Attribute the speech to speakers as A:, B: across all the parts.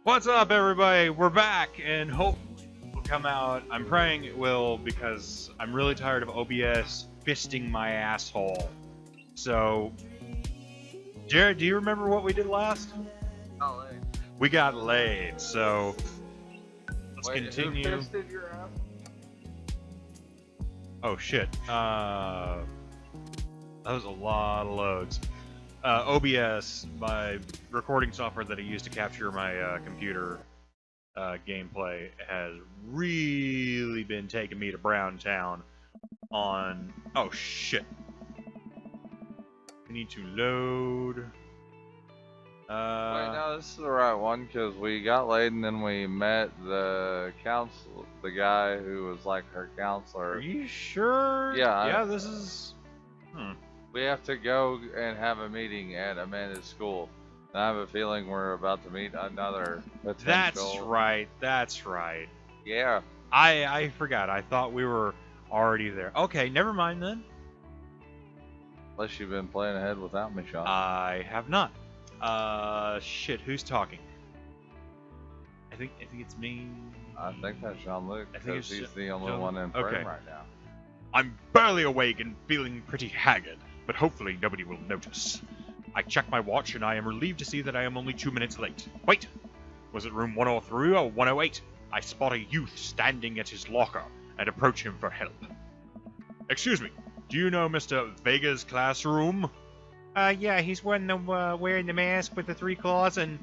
A: What's up, everybody? We're back, and hope it will come out. I'm praying it will, because I'm really tired of OBS fisting my asshole. So, Jared, do you remember what we did last?
B: Oh,
A: We got laid, so let's
B: wait,
A: continue.
B: Who fisted your ass?
A: Oh shit. That was a lot of loads. OBS, my recording software that I use to capture my computer gameplay, has really been taking me to Brown Town on... Oh shit. I need to load...
B: Wait, no, this is the right one, because we got laid and then we met the guy who was like her counselor.
A: Are you sure?
B: Yeah.
A: Yeah, this is...
B: We have to go and have a meeting at Amanda's school. And I have a feeling we're about to meet another potential.
A: That's right, that's right.
B: Yeah.
A: I forgot, I thought we were already there. Okay, never mind then.
B: Unless you've been playing ahead without me, Sean.
A: I have not. Shit, who's talking? I think it's me.
B: I think that's Jean-Luc,
A: I think
B: because
A: it's
B: he's the only
A: Jean-
B: one in frame
A: okay.
B: right now.
A: I'm barely awake and feeling pretty haggard, but hopefully nobody will notice. I check my watch and I am relieved to see that I am only 2 minutes late. Wait! Was it room 103 or 108? I spot a youth standing at his locker and approach him for help. Excuse me, do you know Mr. Vega's classroom? Yeah, he's wearing the mask with the 3 claws and...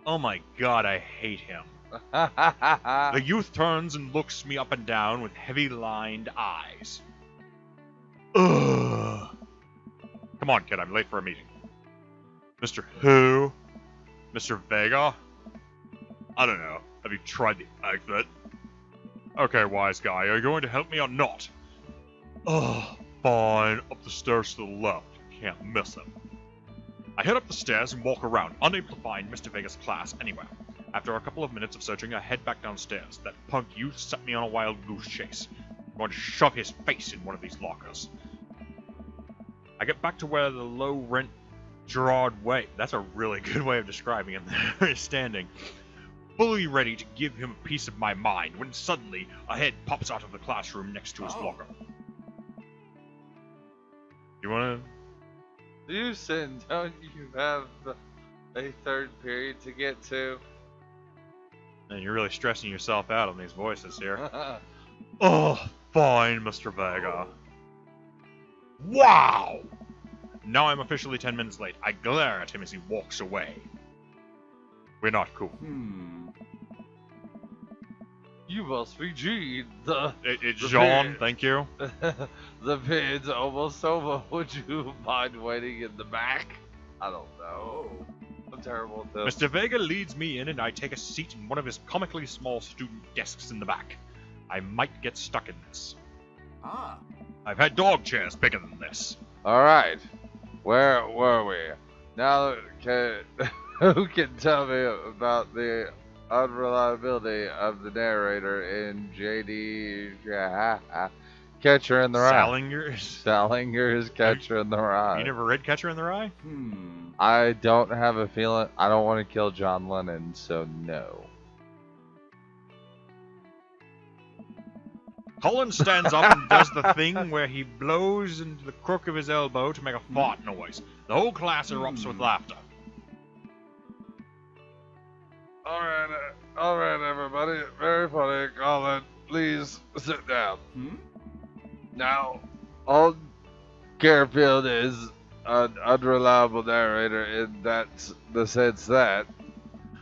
A: Oh my god, I hate him. The youth turns and looks me up and down with heavy-lined eyes. Ugh. Come on, kid, I'm late for a meeting. Mr. Who? Mr. Vega? I don't know. Have you tried the exit? Okay, wise guy, are you going to help me or not? Ugh, fine. Up the stairs to the left. Can't miss him. I head up the stairs and walk around, unable to find Mr. Vega's class anywhere. After a couple of minutes of searching, I head back downstairs. That punk youth set me on a wild goose chase. I'm going to shove his face in one of these lockers. I get back to where the low-rent Gerard Way, that's a really good way of describing him there, is standing, fully ready to give him a piece of my mind, when suddenly a head pops out of the classroom next to his locker. You wanna...
B: Houston, don't you have a third period to get to?
A: And you're really stressing yourself out on these voices here. Oh, fine, Mr. Vega. Wow! Now I'm officially 10 minutes late. I glare at him as he walks away. We're not cool.
B: You must be Gene.
A: It's Jean, thank you.
B: The period's almost over. Would you mind waiting in the back? I don't know. I'm terrible at this.
A: Mr. Vega leads me in and I take a seat in one of his comically small student desks in the back. I might get stuck in this. I've had dog chairs bigger than this.
B: Alright. Where were we? Now, who can tell me about the unreliability of the narrator in J.D. Catcher in the Rye? Salinger's Catcher in the Rye.
A: You never read Catcher in the Rye?
B: I don't have a feeling. I don't want to kill John Lennon, so no.
A: Colin stands up and does the thing where he blows into the crook of his elbow to make a fart noise. The whole class erupts with laughter.
B: Alright, everybody. Very funny. Colin, please sit down. Now, Old Carefield is an unreliable narrator in the sense that...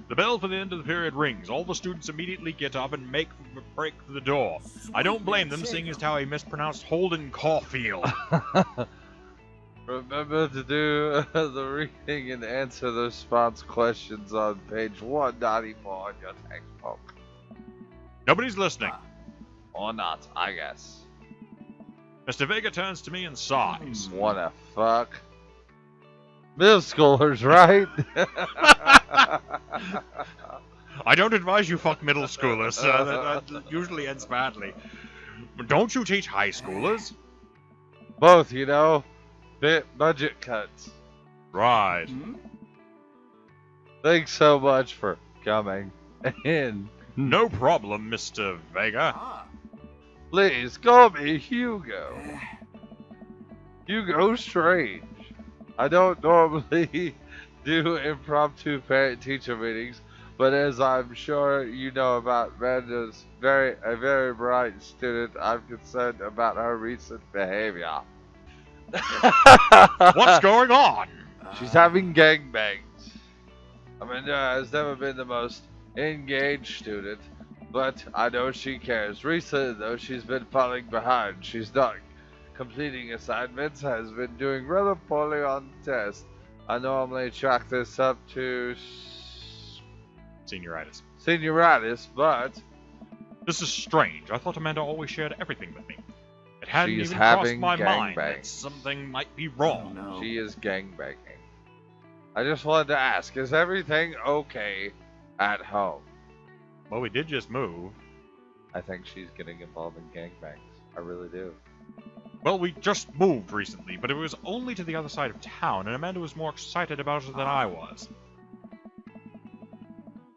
A: The bell for the end of the period rings. All the students immediately get up and break for the door. I don't blame them, seeing as how he mispronounced Holden Caulfield.
B: Remember to do the reading and answer the response questions on page 194 in your textbook.
A: Nobody's listening.
B: Or not, I guess.
A: Mr. Vega turns to me and sighs.
B: Wanna fuck? Middle schoolers, right?
A: I don't advise you fuck middle schoolers. That usually ends badly. Don't you teach high schoolers?
B: Both, you know. Budget cuts.
A: Right.
B: Thanks so much for coming in.
A: No problem, Mr. Vega.
B: Please call me Hugo. Hugo Strange. I don't normally do impromptu parent-teacher meetings, but as I'm sure you know about Amanda's a very bright student, I'm concerned about her recent behavior.
A: What's going on?
B: She's having gangbangs. Amanda has never been the most engaged student, but I know she cares. Recently, though, she's been falling behind. She's not completing assignments, has been doing rather poorly on tests. I normally chalk this up to
A: Senioritis.
B: but
A: This is strange. I thought Amanda always shared everything with me. It hadn't
B: she's
A: even crossed
B: having
A: my mind that
B: gangbangs.
A: something might be wrong.
C: Oh, no.
B: She is gangbanging. I just wanted to ask, is everything okay at home?
A: Well, we did just move.
B: I think she's getting involved in gangbangs. I really do.
A: Well, we just moved recently, but it was only to the other side of town, and Amanda was more excited about it than I was.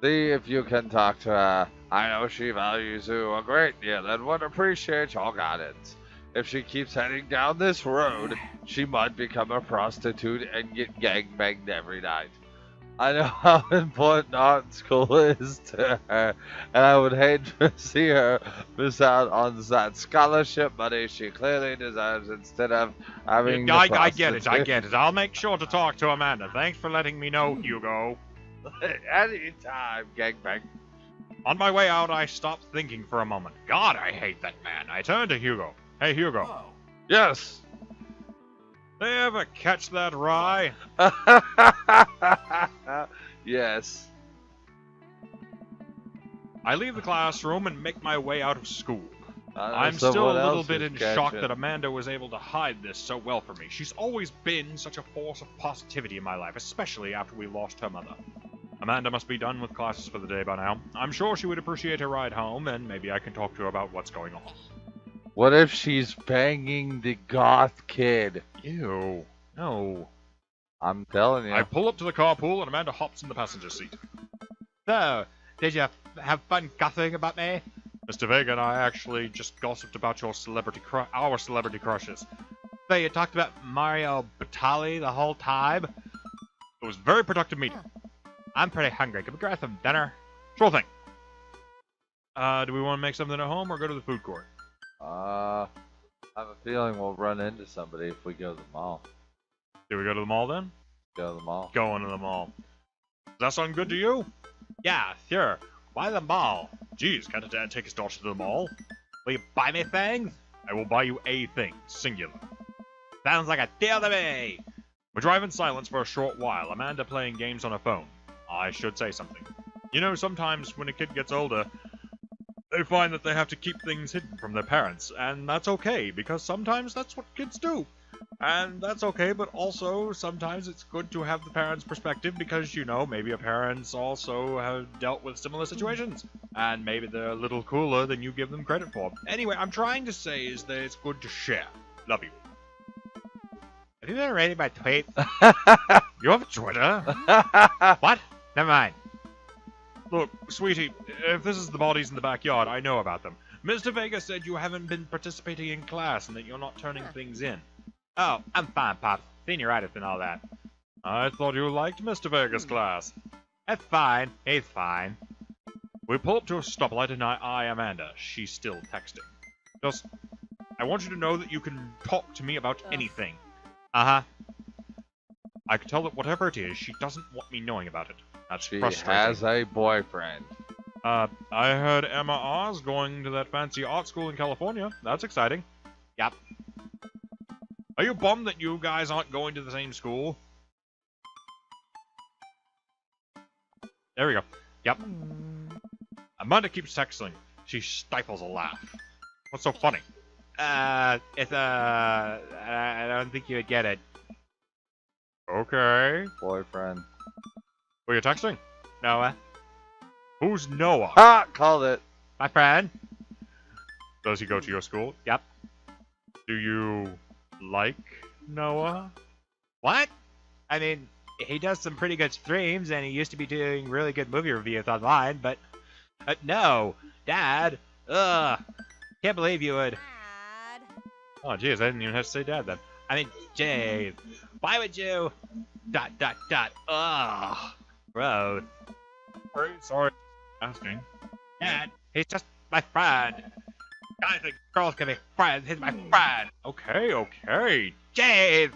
B: See if you can talk to her. I know she values you a great deal and would appreciate your guidance. If she keeps heading down this road, she might become a prostitute and get gangbanged every night. I know how important art school is to her, and I would hate to see her miss out on that scholarship money she clearly deserves instead of having
A: I get it. I'll make sure to talk to Amanda. Thanks for letting me know, Hugo.
B: Anytime, gangbang.
A: On my way out, I stopped thinking for a moment. God, I hate that man. I turned to Hugo. Hey, Hugo.
C: Oh.
B: Yes.
A: They ever catch that rye?
B: Yes.
A: I leave the classroom and make my way out of school. I'm
B: Someone
A: still a little
B: else
A: bit
B: is
A: in shock
B: catching.
A: that Amanda was able to hide this so well from me. She's always been such a force of positivity in my life, especially after we lost her mother. Amanda must be done with classes for the day by now. I'm sure she would appreciate a ride home, and maybe I can talk to her about what's going on.
B: What if she's banging the goth kid?
A: Ew. No.
B: I'm telling you.
A: I pull up to the carpool, and Amanda hops in the passenger seat.
D: So, did you have fun gossiping about me?
A: Mr. Vega and I actually just gossiped about our celebrity crushes.
D: So you talked about Mario Batali the whole time?
A: It was a very productive meeting.
D: I'm pretty hungry. Can we grab some dinner?
A: Sure thing. Do we want to make something at home or go to the food court?
B: I have a feeling we'll run into somebody if we go to the mall.
A: Do we go to the mall then?
B: Go to the mall.
A: Going to the mall. Does that sound good to you?
D: Yeah, sure. Why the mall?
A: Geez, can't a dad take his daughter to the mall?
D: Will you buy me things?
A: I will buy you a thing, singular.
D: Sounds like a deal to me.
A: We drive in silence for a short while, Amanda playing games on her phone. I should say something. You know, sometimes when a kid gets older, they find that they have to keep things hidden from their parents, and that's okay, because sometimes that's what kids do. And that's okay, but also sometimes it's good to have the parents' perspective because, you know, maybe your parents also have dealt with similar situations. And maybe they're a little cooler than you give them credit for. Anyway, I'm trying to say is that it's good to share. Love you.
D: Have you been reading my tweets?
A: You have a Twitter?
D: What? Never mind.
A: Look, sweetie, if this is the bodies in the backyard, I know about them. Mr. Vega said you haven't been participating in class and that you're not turning things in.
D: Oh, I'm fine, Pops. Senioritis and all that.
A: I thought you liked Mr. Vega's class.
D: That's fine. He's fine.
A: We pull up to a stoplight and I eye Amanda. She's still texting. Just, I want you to know that you can talk to me about anything.
D: Uh-huh.
A: I can tell that whatever it is, she doesn't want me knowing about it. That's
B: She
A: frustrating.
B: has a boyfriend.
A: I heard N.M.E. going to that fancy art school in California. That's exciting.
D: Yep.
A: Are you bummed that you guys aren't going to the same school? There we go. Yep. Amanda keeps texting. She stifles a laugh. What's so funny?
D: I don't think you would get it.
A: Okay.
B: Boyfriend.
A: Who are you texting?
D: Noah.
A: Who's Noah?
B: Ha! Called it.
D: My friend.
A: Does he go to your school?
D: Yep.
A: Do you like Noah?
D: What? I mean, he does some pretty good streams, and he used to be doing really good movie reviews online, but no, Dad, can't believe you would.
C: Dad.
A: Oh, jeez, I didn't even have to say Dad then.
D: I mean, Jay, why would you? ... Ugh, bro.
A: Sorry. Asking.
D: Dad, he's just my friend. Guys and girls can be friends. He's my friend.
A: Okay.
D: Jay.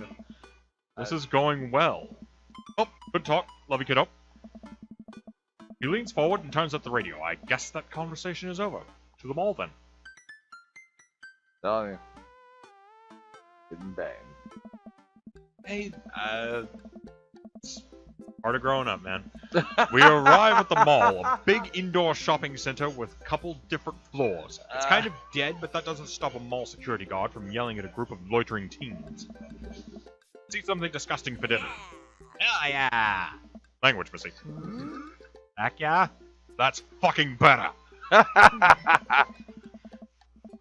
A: This is going well. Oh, good talk. Love you, kiddo. He leans forward and turns up the radio. I guess that conversation is over. To the mall, then.
B: Telling you. Didn't bang.
A: Hey, it's part of growing up, man. We arrive at the mall, a big indoor shopping center with a couple different floors. It's kind of dead, but that doesn't stop a mall security guard from yelling at a group of loitering teens. See something disgusting for dinner.
D: Hell yeah.
A: Language, Missy.
D: Heck yeah.
A: That's fucking better.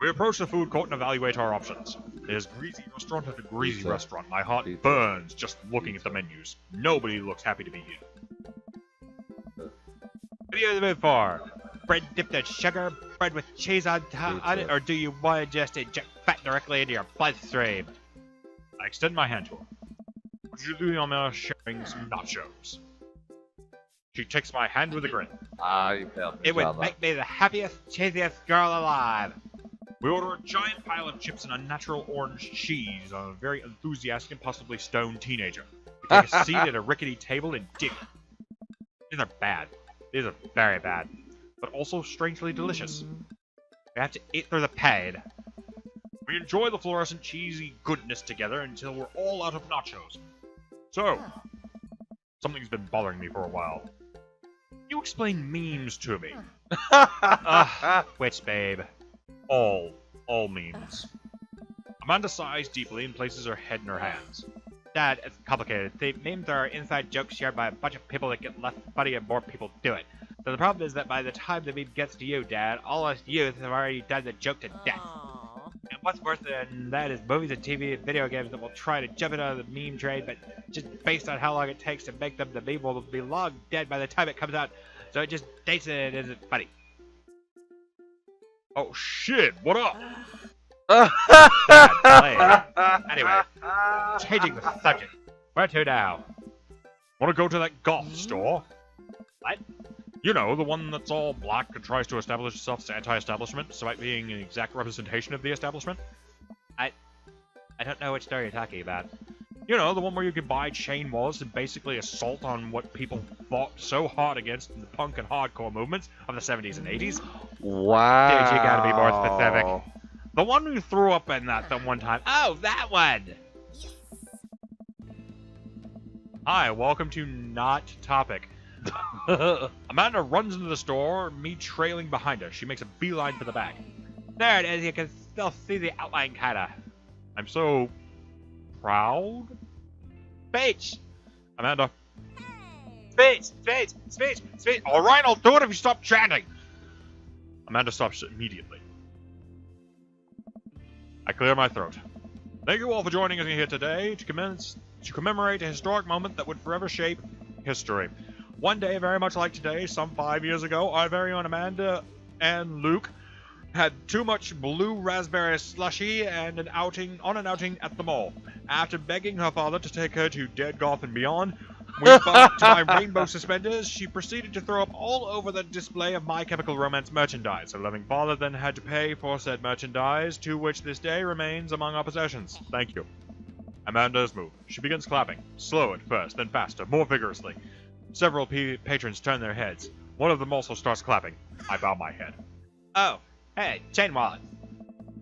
A: We approach the food court and evaluate our options. There's greasy restaurant after greasy
B: Pizza.
A: restaurant. My heart
B: Pizza.
A: burns just looking at the menus. Nobody looks happy to be here.
D: What are you in the mood for? Bread dipped in sugar, bread with cheese on it, or do you want to just inject fat directly into your bloodstream?
A: I extend my hand to her. Would you do the honor sharing some nachos? She takes my hand with a grin.
B: You failed me,
D: It would
B: brother.
D: make me the happiest, cheesiest girl alive.
A: We order a giant pile of chips and a natural orange cheese on a very enthusiastic and possibly stoned teenager. We take a seat at a rickety table and dig. These are bad. These are very bad. But also strangely delicious.
D: We have to eat through the pain.
A: We enjoy the fluorescent cheesy goodness together until we're all out of nachos. So, something's been bothering me for a while. You explain memes to me.
D: Which, babe?
A: All memes. Amanda sighs deeply and places her head in her hands.
D: Dad, it's complicated. The memes are inside jokes shared by a bunch of people that get less funny and more people do it. So the problem is that by the time the meme gets to you, Dad, all us youth have already done the joke to death.
C: Aw.
D: And what's worse than that is movies and TV and video games that will try to jump into the meme train, but just based on how long it takes to make them, the meme will be long dead by the time it comes out. So it just dates it and isn't funny.
A: Oh shit, what up?
D: Anyway, changing the subject. Where to now?
A: Wanna go to that golf store?
D: What?
A: You know, the one that's all black and tries to establish itself as anti-establishment, despite being an exact representation of the establishment?
D: I don't know which story you're talking about.
A: You know, the one where you can buy chain walls and basically assault on what people fought so hard against in the punk and hardcore movements of the 70s and 80s.
B: Wow.
D: Dude, you gotta be more specific.
A: The one who threw up in that one time.
D: Oh, that one!
A: Hi, welcome to Not Topic. Amanda runs into the store, me trailing behind her. She makes a beeline for the back.
D: There it is, you can still see the outline kinda.
A: I'm so proud.
D: Speech!
A: Amanda,
D: Speech!
A: alright, I'll do it if you stop chanting. Amanda stops immediately. I clear my throat. Thank you all for joining us here today to commemorate a historic moment that would forever shape history. One day, very much like today, some 5 years ago, our very own Amanda and Luke had too much blue raspberry slushy and an outing at the mall. After begging her father to take her to Dead Golf and Beyond, we bought to buy rainbow suspenders. She proceeded to throw up all over the display of My Chemical Romance merchandise. Her loving father then had to pay for said merchandise, to which this day remains among our possessions. Thank you. Amanda's moved. She begins clapping, slow at first, then faster, more vigorously. Several patrons turn their heads. One of them also starts clapping. I bow my head.
D: Oh, hey, chain wallet.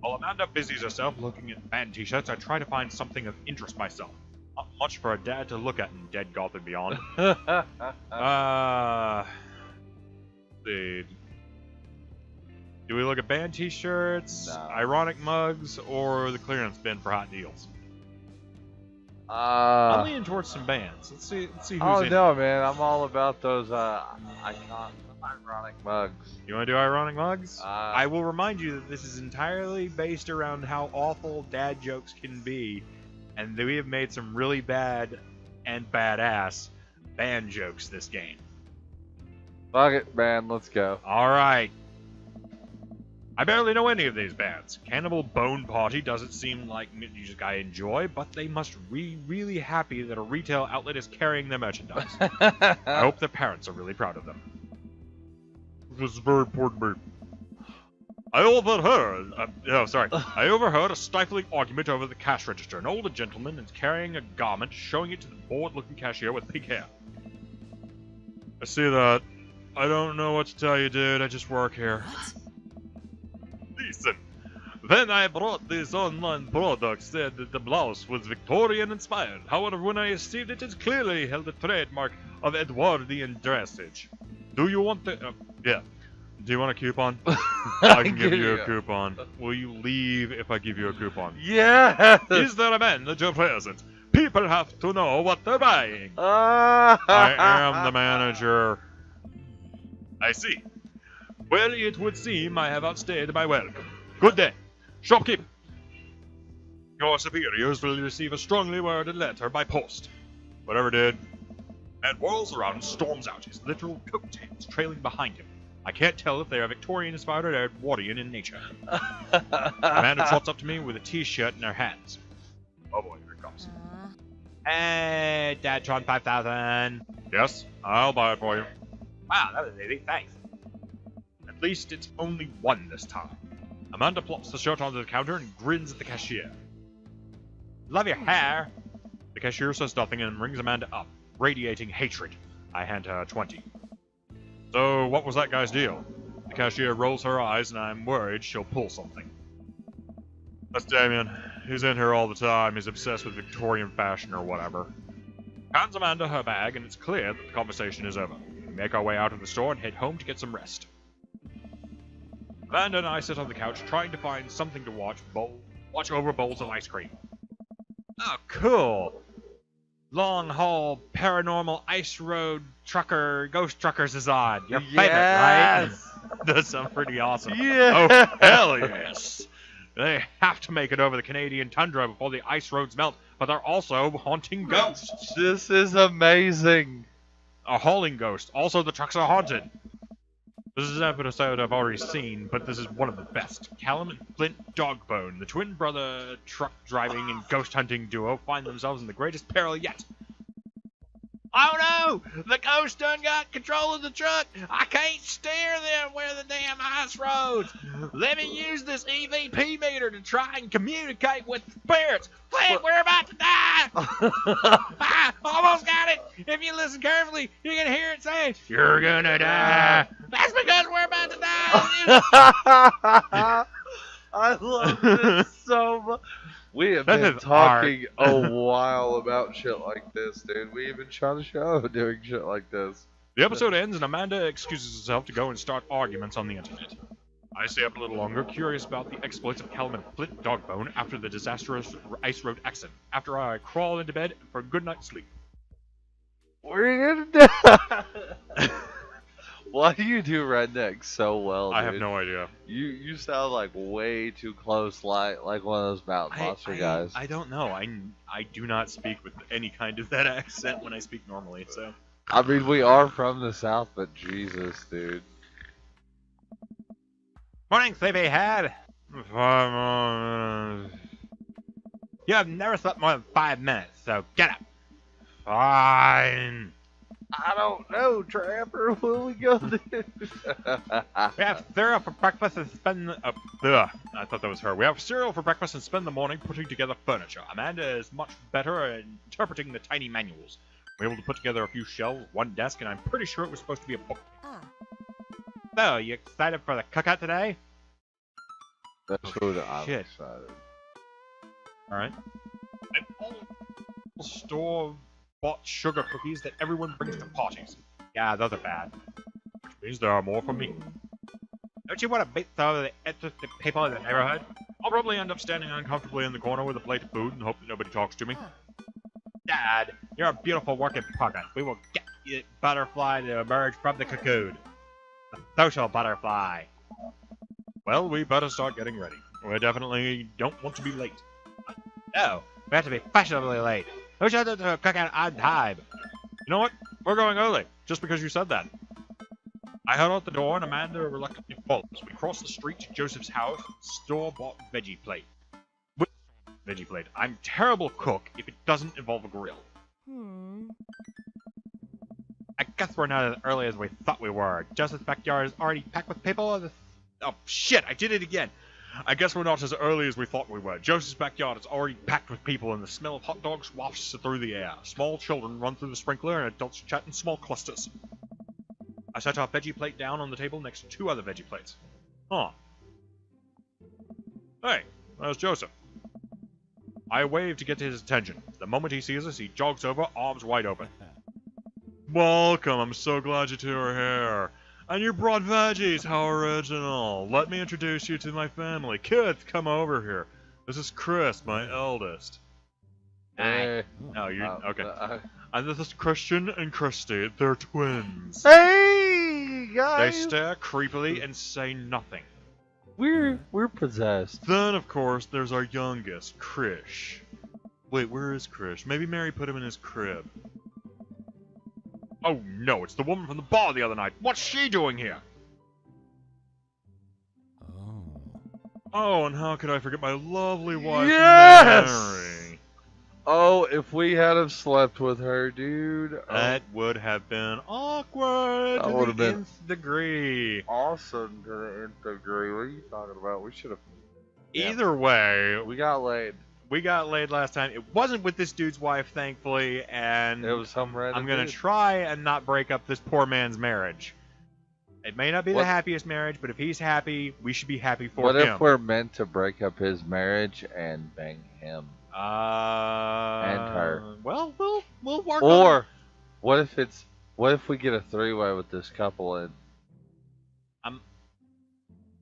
A: While Amanda busies herself looking at band t-shirts, I try to find something of interest myself. Not much for a dad to look at in Dead Golf and Beyond. See. Do we look at band t-shirts,
B: No.
A: ironic mugs, or the clearance bin for hot deals? I'm
B: Uh,
A: leaning towards some bands. Let's see who's
B: oh
A: in.
B: no, man! I'm all about those ironic mugs.
A: You want to do ironic mugs? I
B: I
A: will remind you that this is entirely based around how awful dad jokes can be, and that we have made some really bad and badass band jokes this game.
B: Fuck it, man. Let's go.
A: Alright. I barely know any of these bands. Cannibal Bone Party doesn't seem like music I enjoy, but they must be really happy that a retail outlet is carrying their merchandise. I hope their parents are really proud of them. This is very important to me. I overheard a stifling argument over the cash register. An older gentleman is carrying a garment, showing it to the bored-looking cashier with pink hair. I see that. I don't know what to tell you, dude. I just work here. Listen. Then I brought this online product, said that the blouse was Victorian-inspired. However, when I received it, it clearly held the trademark of Edwardian dressage. Do you want the... yeah. Do you want a coupon? I can give you a coupon. Will you leave if I give you a coupon?
B: Yeah.
A: Is there a manager present? People have to know what they're buying. I am the manager. I see. Well, it would seem I have outstayed my welcome. Good day. Shopkeeper. Your superiors will receive a strongly worded letter by post. Whatever did. And whirls around and storms out, his literal coattails trailing behind him. I can't tell if they are Victorian-inspired or Edwardian in nature. Amanda trots up to me with a t-shirt in her hands. Oh boy, here it comes.
D: Hey, Datron 5000.
A: Yes, I'll buy it for you.
D: Wow, that was easy. Thanks.
A: At least it's only one this time. Amanda plops the shirt onto the counter and grins at the cashier.
D: Love your hair.
A: The cashier says nothing and rings Amanda up, radiating hatred. I hand her 20. So, what was that guy's deal? The cashier rolls her eyes and I'm worried she'll pull something. That's Damien. He's in here all the time. He's obsessed with Victorian fashion or whatever. Hands Amanda her bag and it's clear that the conversation is over. We make our way out of the store and head home to get some rest. Amanda and I sit on the couch trying to find something to watch over bowls of ice cream.
D: Oh, cool. Long haul paranormal ice road trucker ghost truckers is on. Your favorite, right?
A: That sounds pretty awesome.
B: Yeah.
A: Oh, hell yes. They have to make it over the Canadian tundra before the ice roads melt, but they're also haunting ghosts.
B: This is amazing.
A: A hauling ghost. Also, the trucks are haunted. This is an episode I've already seen, but this is one of the best. Callum and Flint Dogbone, the twin brother truck driving and ghost hunting duo, find themselves in the greatest peril yet.
D: Oh no! The ghost done got control of the truck! I can't steer them where the damn ice roads! Let me use this EVP meter to try and communicate with the spirits! Flint, we're about to die! I almost got it! If you listen carefully, you can hear it saying, "You're gonna die!" That's because we're about to die!
B: I love this so much. We have been talking a while about shit like this, dude. We even shot a show doing shit like this.
A: The episode ends and Amanda excuses herself to go and start arguments on the internet. I stay up a little longer, curious about the exploits of Callum and Flint Dogbone after the disastrous ice road accident, after I crawl into bed for a good night's sleep.
B: What are you gonna do? Why do you do redneck so well, dude?
A: I have no idea.
B: You sound like way too close, like one of those mountain monster guys.
A: I don't know. I do not speak with any kind of that accent when I speak normally, so.
B: I mean, we are from the South, but Jesus, dude.
D: Morning, sleepyhead. You have never slept more than 5 minutes, so get up.
A: Fine.
B: I don't know, Trapper. What are we gonna do?
D: We have cereal for breakfast and spend the...
A: I thought that was her. We have cereal for breakfast and spend the morning putting together furniture. Amanda is much better at interpreting the tiny manuals. We're able to put together a few shelves, one desk, and I'm pretty sure it was supposed to be a book.
D: So, you excited for the cookout today?
B: That's what I'm
D: Shit.
B: excited.
A: Alright. And all store-bought sugar cookies that everyone brings to parties.
D: Yeah, those are bad.
A: Which means there are more for me.
D: Don't you want to beat some of the interesting people in the neighborhood?
A: I'll probably end up standing uncomfortably in the corner with a plate of food and hope that nobody talks to me.
D: Dad, you're a beautiful work in progress. We will get the butterfly to emerge from the cocoon. The social butterfly.
A: Well, we better start getting ready. We definitely don't want to be late.
D: No, we have to be fashionably late.
A: Who shut the cook out on time? You know what? We're going early, just because you said that. I held out the door and Amanda reluctantly follows. We cross the street to Joseph's house, store-bought veggie plate. With veggie plate. I'm a terrible cook if it doesn't involve a grill. I guess we're not as early as we thought we were. Joseph's backyard is already packed with people. Oh, shit, I did it again. I guess we're not as early as we thought we were. Joseph's backyard is already packed with people, and the smell of hot dogs wafts through the air. Small children run through the sprinkler, and adults chat in small clusters. I set our veggie plate down on the table next to 2 other veggie plates. Huh. Hey, there's Joseph. I wave to get his attention. The moment he sees us, he jogs over, arms wide open. Welcome, I'm so glad you two are here. And you brought veggies, how original. Let me introduce you to my family. Kids, come over here. This is Chris, my eldest.
B: Hey.
A: Oh, you okay. And this is Christian and Christy. They're twins.
B: Hey, guys.
A: They stare creepily and say nothing.
B: We're possessed.
A: Then, of course, there's our youngest, Krish. Wait, where is Krish? Maybe Mary put him in his crib. Oh no, it's the woman from the bar the other night. What's she doing here? Oh, and how could I forget my lovely wife, Mary?
B: Oh, if we had have slept with her, dude.
A: That would have been awkward
B: That
A: to
B: would
A: the
B: have been
A: nth degree.
B: awesome to the nth degree. What are you talking about? We should have.
A: Either way,
B: We got laid.
A: we got laid last time. It wasn't with this dude's wife, thankfully, and
B: It was some random
A: I'm gonna
B: dude.
A: try and not break up this poor man's marriage. It may not be the happiest marriage, but if he's happy, we should be happy for
B: What
A: him.
B: if we're meant to break up his marriage and bang him?
A: And
B: her.
A: Well, we'll work on
B: Or
A: it.
B: what if we get a 3-way with this couple and
A: I'm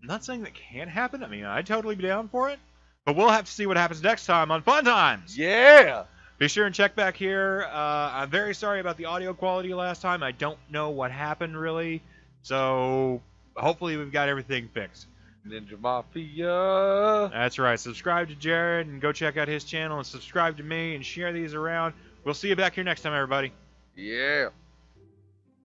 A: not saying that can't happen. I mean, I'd totally be down for it. But we'll have to see what happens next time on Funtimes.
B: yeah.
A: Be sure and check back here. I'm very sorry about the audio quality last time. I don't know what happened really. So hopefully we've got everything fixed.
B: Ninja Mafia.
A: That's right. Subscribe to Jared and go check out his channel and subscribe to me and share these around. We'll see you back here next time, everybody.
B: Yeah.